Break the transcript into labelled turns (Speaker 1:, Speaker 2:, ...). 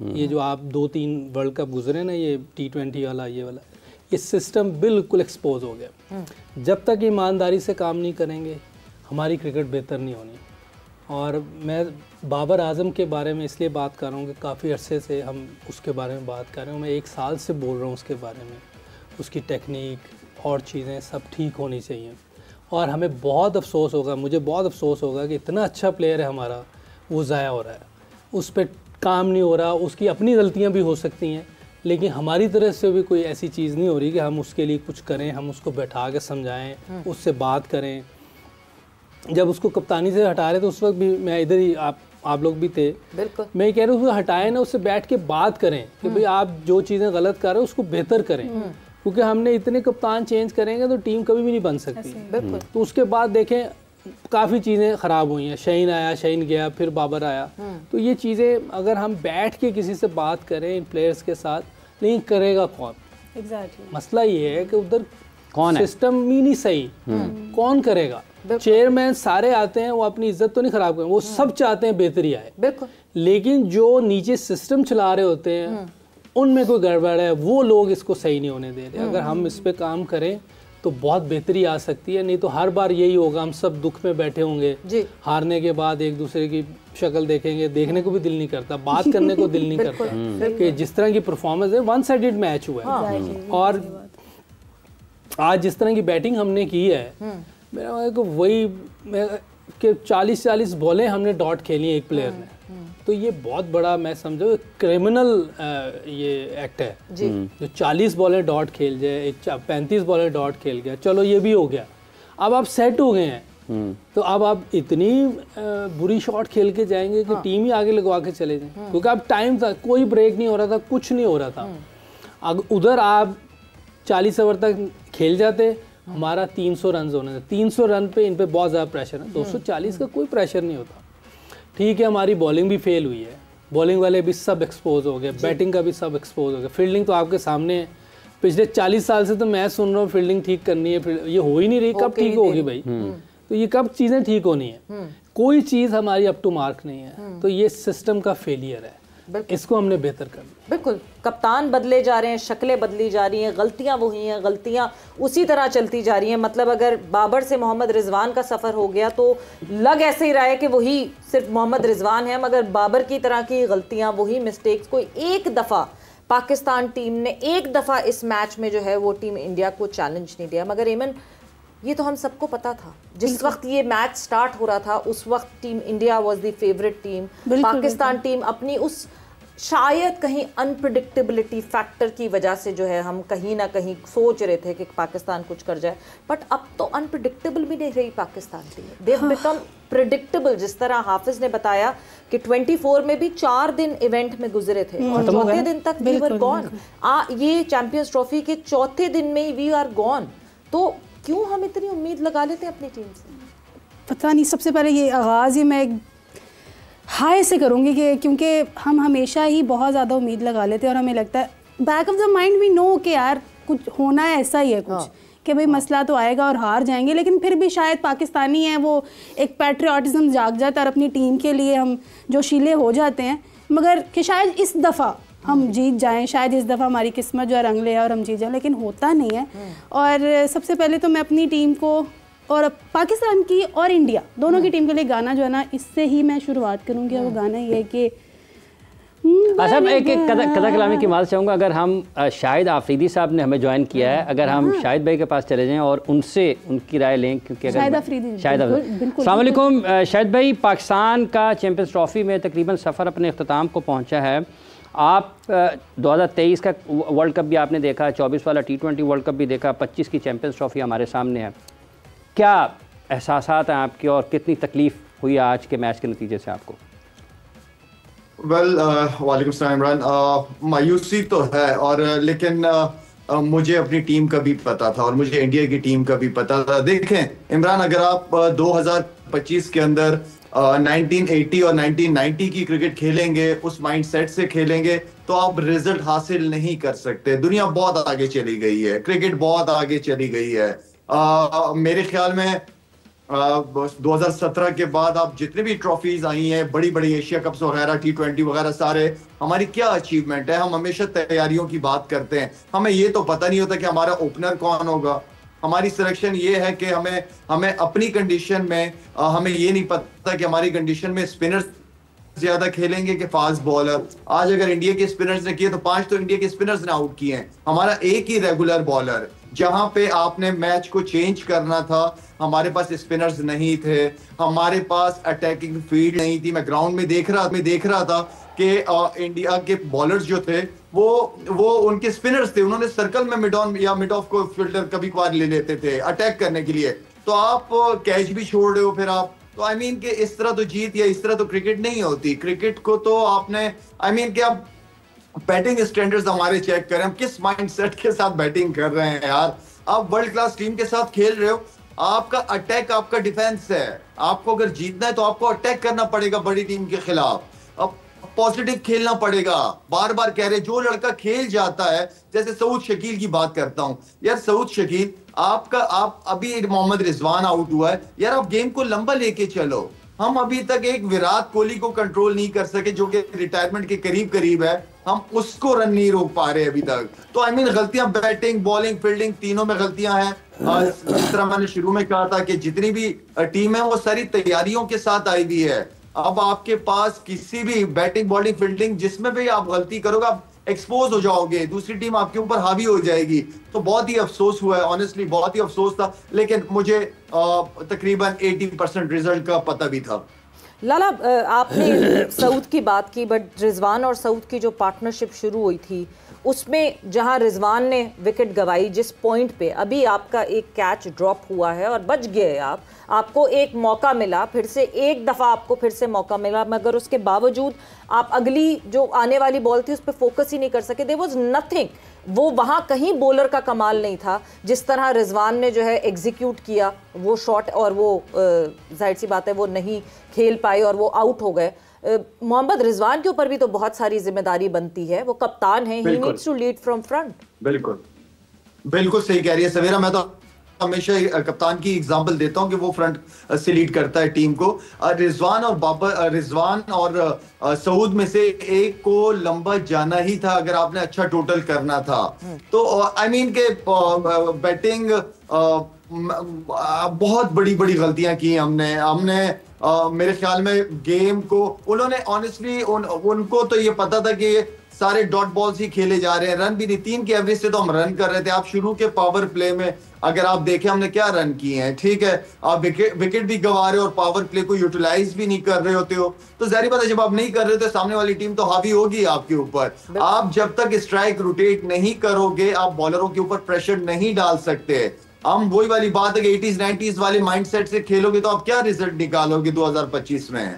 Speaker 1: ये जो आप 2-3 वर्ल्ड कप गुजरे ना, ये T20 वाला, ये वाला, ये सिस्टम बिल्कुल एक्सपोज हो गया। जब तक ईमानदारी से काम नहीं करेंगे हमारी क्रिकेट बेहतर नहीं होनी। और मैं बाबर आजम के बारे में इसलिए बात कर रहा हूँ कि काफ़ी अरसे से हम उसके बारे में बात कर रहे हैं। मैं 1 साल से बोल रहा हूँ उसके बारे में, उसकी टेक्निक और चीज़ें सब ठीक होनी चाहिए। और हमें बहुत अफसोस होगा, मुझे बहुत अफसोस होगा कि इतना अच्छा प्लेयर है हमारा, वो ज़ाया हो रहा है, उस पर काम नहीं हो रहा। उसकी अपनी गलतियाँ भी हो सकती हैं, लेकिन हमारी तरफ से भी कोई ऐसी चीज़ नहीं हो रही कि हम उसके लिए कुछ करें, हम उसको बैठा के समझाएं, उससे बात करें। जब उसको कप्तानी से हटा रहे तो उस वक्त भी मैं इधर ही, आप लोग भी थे, बिल्कुल मैं कह रहा हूँ हटाएं ना, उससे बैठ के बात करें कि भाई आप जो चीज़ें गलत कर रहे हो उसको बेहतर करें। क्योंकि हमने इतने कप्तान चेंज करेंगे तो टीम कभी भी नहीं बन सकती। तो उसके बाद देखें काफ़ी चीज़ें ख़राब हुई हैं, शहीन आया, शहीन गया, फिर बाबर आया। तो ये चीज़ें अगर हम बैठ के किसी से बात करें इन प्लेयर्स के साथ, लेकिन करेगा कौन? मसला ये है कि उधर कौन है, सिस्टम ही नहीं सही, कौन करेगा? चेयरमैन सारे आते हैं, वो अपनी इज्जत तो नहीं खराब करें, वो सब चाहते हैं बेहतरी आए, लेकिन जो नीचे सिस्टम चला रहे होते हैं उनमें कोई गड़बड़ है, वो लोग इसको सही नहीं होने दे रहे। अगर हम इस पे काम करें तो बहुत बेहतरी आ सकती है, नहीं तो हर बार यही होगा, हम सब दुख में बैठे होंगे, हारने के बाद एक दूसरे की शक्ल देखेंगे, देखने को भी दिल नहीं करता, बात करने को दिल नहीं करता कि जिस तरह की परफॉर्मेंस है, वन साइडेड मैच हुआ है। और आज जिस तरह की बैटिंग हमने की है, मेरा को वही कि 40-40 बॉलें हमने डॉट खेली एक प्लेयर ने, तो ये बहुत बड़ा, मैं समझो क्रिमिनल ये एक्ट है जो 40 बॉलें डॉट खेल जाए, 35 बॉलें डॉट खेल गया, चलो ये भी हो गया। अब आप सेट हो गए हैं, तो अब आप इतनी बुरी शॉट खेल के जाएंगे कि टीम ही आगे लगवा के चले जाएं, क्योंकि अब टाइम था, कोई ब्रेक नहीं हो रहा था, कुछ नहीं हो रहा था। अगर उधर आप 40 ओवर तक खेल जाते, हमारा 300 रन होने थे, 300 रन पे इन पे बहुत ज़्यादा प्रेशर है, 240 का कोई प्रेशर नहीं होता। ठीक है, हमारी बॉलिंग भी फेल हुई है, बॉलिंग वाले भी सब एक्सपोज हो गए, बैटिंग का भी सब एक्सपोज हो गया, फील्डिंग तो आपके सामने है। पिछले 40 साल से तो मैं सुन रहा हूँ फील्डिंग ठीक करनी है, ये हो ही नहीं रही, कब ठीक होगी भाई? तो ये कब चीज़ें ठीक होनी है? कोई चीज़ हमारी अप टू मार्क नहीं है, तो ये सिस्टम का फेलियर है, इसको हमने बेहतर करना।
Speaker 2: बिल्कुल, कप्तान बदले जा रहे हैं, शक्लें बदली जा रही हैं, गलतियां वही हैं, गलतियां उसी तरह चलती जा रही हैं। मतलब अगर बाबर से मोहम्मद रिजवान का सफ़र हो गया तो लग ऐसे ही रहा है कि वही सिर्फ मोहम्मद रिजवान है, मगर बाबर की तरह की गलतियां, वही मिस्टेक्स, कोई एक दफ़ा पाकिस्तान टीम ने एक दफ़ा इस मैच में जो है वो टीम इंडिया को चैलेंज नहीं दिया। मगर एमन, ये तो हम सबको पता था, जिस वक्त ये मैच स्टार्ट हो रहा था उस वक्त team India was the favourite team. Pakistan team अपनी उस शायद कहीं अनप्रिडिक्टेबिलिटी फैक्टर की वजह से जो है हम कहीं ना कहीं सोच रहे थे कि पाकिस्तान कुछ कर जाए, बट अब तो अनप्रिडिक्टेबल भी नहीं रही Pakistan team, they have become predictable. जिस तरह हाफिज ने बताया कि 24 में भी 4 दिन इवेंट में गुजरे थे और चौथे दिन तक वी वर गॉन। ये चैंपियंस ट्रॉफी के चौथे दिन में वी आर गॉन। तो क्यों हम इतनी उम्मीद लगा लेते हैं अपनी टीम से?
Speaker 3: पता नहीं। सबसे पहले ये आगाज़ ही मैं हाय से करूँगी कि क्योंकि हम हमेशा ही बहुत ज़्यादा उम्मीद लगा लेते हैं और हमें लगता है back of the mind we know कि यार कुछ होना है, ऐसा ही है कुछ कि भाई मसला तो आएगा और हार जाएंगे, लेकिन फिर भी शायद पाकिस्तानी हैं वो एक पैट्रियाटिज़म जाग जाता है और अपनी टीम के लिए हम जोशीले हो जाते हैं। मगर कि शायद इस दफ़ा हम जीत जाएं, शायद इस दफ़ा हमारी किस्मत जो है रंग ले है और हम जीत जाएं, लेकिन होता नहीं है। और सबसे पहले तो मैं अपनी टीम को और पाकिस्तान की और इंडिया दोनों की टीम के लिए गाना जो है ना, इससे ही मैं शुरुआत करूँगी। वो गाना ये है कि
Speaker 4: अच्छा, एक कदा कलामी की बात चाहूँगा। अगर हम शाहिद आफरीदी साहब ने हमें ज्वाइन किया है, अगर हम शाहिद भाई के पास चले जाएं और उनसे उनकी राय लें, क्योंकि अगर
Speaker 3: शाहिद आफरीदी,
Speaker 4: अस्सलाम वालेकुम शाहिद भाई, पाकिस्तान का चैंपियंस ट्रॉफी में तकरीबन सफ़र अपने अख्ताम को पहुँचा है। आप 2023 का वर्ल्ड कप भी आपने देखा, 24 वाला T20 वर्ल्ड कप भी देखा, 25 की चैंपियंस ट्रॉफी हमारे सामने है। क्या एहसासात हैं आपके और कितनी तकलीफ़ हुई आज के मैच के नतीजे से आपको?
Speaker 5: वालेकुम सलाम इमरान। मायूसी तो है, और लेकिन मुझे अपनी टीम का भी पता था और मुझे इंडिया की टीम का भी पता था। देखें इमरान, अगर आप 2025 के अंदर 1980 और 1990 की क्रिकेट खेलेंगे, उस माइंडसेट से खेलेंगे, तो आप रिजल्ट हासिल नहीं कर सकते। दुनिया बहुत आगे चली गई है, क्रिकेट बहुत आगे चली गई है। मेरे ख्याल में 2017 के बाद आप जितने भी ट्रॉफीज आई हैं, बड़ी बड़ी एशिया कप्स वगैरह, T20 वगैरह, सारे हमारी क्या अचीवमेंट है। हम हमेशा तैयारियों की बात करते हैं, हमें ये तो पता नहीं होता कि हमारा ओपनर कौन होगा। हमारी सिलेक्शन ये है कि हमें अपनी कंडीशन में हमें ये नहीं पता कि हमारी कंडीशन में स्पिनर्स ज्यादा खेलेंगे कि फास्ट बॉलर। आज अगर इंडिया के स्पिनर्स ने किए तो 5 तो इंडिया के स्पिनर्स ने आउट किए हैं, हमारा एक ही रेगुलर बॉलर। जहां पे आपने मैच को चेंज करना था, हमारे पास स्पिनर्स नहीं थे, हमारे पास अटैकिंग फील्ड नहीं थी। मैं ग्राउंड में देख रहा था कि इंडिया के बॉलर्स जो थे वो उनके स्पिनर्स थे, उन्होंने सर्कल में मिड ऑन या मिड ऑफ को फील्डर कभी कभार ले लेते थे अटैक करने के लिए। तो आप कैच भी छोड़ रहे हो फिर आप, तो आई मीन कि इस तरह तो जीत या इस तरह तो क्रिकेट नहीं होती। क्रिकेट को तो आपने आई मीन कि आप बैटिंग स्टैंडर्ड्स हमारे चेक करें, हम किस माइंडसेट के साथ बैटिंग कर रहे हैं यार। आप वर्ल्ड क्लास टीम के साथ खेल रहे हो, आपका अटैक आपका डिफेंस है। आपको अगर जीतना है तो आपको अटैक करना पड़ेगा बड़ी टीम के खिलाफ, अब पॉजिटिव खेलना पड़ेगा। बार बार कह रहे, जो लड़का खेल जाता है, जैसे सऊद शकील की बात करता हूं यार, सऊद शकील आप अभी मोहम्मद रिजवान आउट हुआ है यार, आप गेम को लंबा लेके चलो। हम अभी तक एक विराट कोहली को कंट्रोल नहीं कर सके जो कि रिटायरमेंट के करीब है, हम उसको रन नहीं रोक पा रहे अभी तक। तो आई मीन गलतियां बैटिंग, बॉलिंग, फील्डिंग तीनों में गलतियां हैं। इस तरह मैंने शुरू में कहा था कि जितनी भी टीम है वो सारी तैयारियों के साथ आई हुई है। अब आपके पास किसी भी बैटिंग, बॉलिंग, फील्डिंग जिसमें भी आप गलती करोगे आप एक्सपोज हो जाओगे, दूसरी टीम आपके ऊपर हावी हो जाएगी। तो बहुत ही अफसोस हुआ है, ऑनेस्टली बहुत ही अफसोस था, लेकिन मुझे तकरीबन 80% रिजल्ट का पता भी था।
Speaker 2: लाला, आपने सऊद की बात की, बट रिजवान और सऊद की जो पार्टनरशिप शुरू हुई थी उसमें जहां रिजवान ने विकेट गंवाई, जिस पॉइंट पे अभी आपका एक कैच ड्रॉप हुआ है और बच गए आपको एक मौका मिला, फिर से एक दफ़ा आपको फिर से मौका मिला, मगर उसके बावजूद आप अगली जो आने वाली बॉल थी उस पर फोकस ही नहीं कर सके। देयर वाज नथिंग, वो वहाँ कहीं बॉलर का कमाल नहीं था। जिस तरह रिजवान ने जो है एग्जीक्यूट किया वो शॉट, और वो जाहिर सी बात है वो नहीं खेल पाए और वो आउट हो गए। मोहम्मद रिजवान के ऊपर भी तो बहुत सारी जिम्मेदारी बनती है, वो कप्तान है, he needs to lead from front.
Speaker 5: बिल्कुल सही कह रही है सवेरा। मैं तो हमेशा कप्तान की एग्जांपल देता हूं कि वो फ्रंट से लीड करता है टीम को। रिजवान और सऊद में से एक को लंबा जाना ही था अगर आपने अच्छा टोटल करना था। तो आई मीन के बैटिंग बहुत बड़ी बड़ी गलतियां की हमने मेरे ख्याल में गेम को उन्होंने ऑनेस्टली उनको तो ये पता था कि सारे डॉट बॉल्स ही खेले जा रहे हैं, रन भी नहीं, 3 की एवरेज से तो हम रन कर रहे थे। आप शुरू के पावर प्ले में अगर आप देखें हमने क्या रन किए हैं, ठीक है, आप विकेट भी गंवा रहे हो और पावर प्ले को यूटिलाइज भी नहीं कर रहे होते हो, तो जाहिर बात है जब आप नहीं कर रहे हो तो सामने वाली टीम तो हावी होगी आपके ऊपर। आप जब तक स्ट्राइक रोटेट नहीं करोगे आप बॉलरों के ऊपर प्रेशर नहीं डाल सकते। हम वही वाली बात है कि 80s 90s वाले माइंडसेट से खेलोगे तो आप क्या रिजल्ट निकालोगे 2025 में।